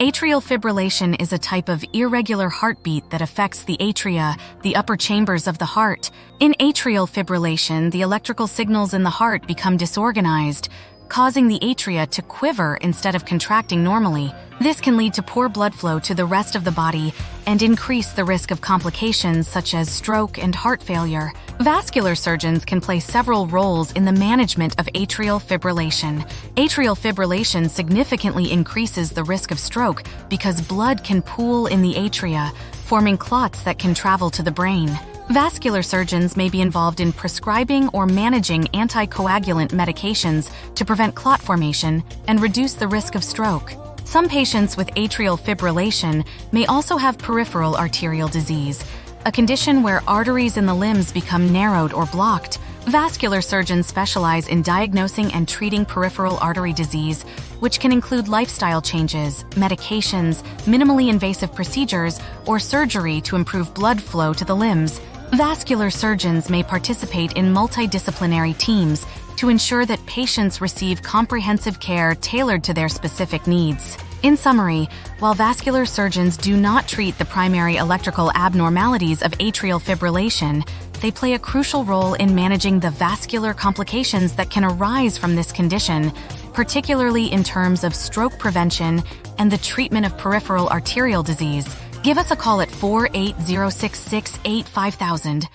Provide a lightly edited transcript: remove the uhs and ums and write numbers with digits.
Atrial fibrillation is a type of irregular heartbeat that affects the atria, the upper chambers of the heart. In atrial fibrillation, the electrical signals in the heart become disorganized, causing the atria to quiver instead of contracting normally. This can lead to poor blood flow to the rest of the body and increase the risk of complications such as stroke and heart failure. Vascular surgeons can play several roles in the management of atrial fibrillation. Atrial fibrillation significantly increases the risk of stroke because blood can pool in the atria, forming clots that can travel to the brain. Vascular surgeons may be involved in prescribing or managing anticoagulant medications to prevent clot formation and reduce the risk of stroke. Some patients with atrial fibrillation may also have peripheral arterial disease, a condition where arteries in the limbs become narrowed or blocked. Vascular surgeons specialize in diagnosing and treating peripheral artery disease, which can include lifestyle changes, medications, minimally invasive procedures, or surgery to improve blood flow to the limbs. Vascular surgeons may participate in multidisciplinary teams to ensure that patients receive comprehensive care tailored to their specific needs. In summary, while vascular surgeons do not treat the primary electrical abnormalities of atrial fibrillation, they play a crucial role in managing the vascular complications that can arise from this condition, particularly in terms of stroke prevention and the treatment of peripheral arterial disease. Give us a call at 48066885000.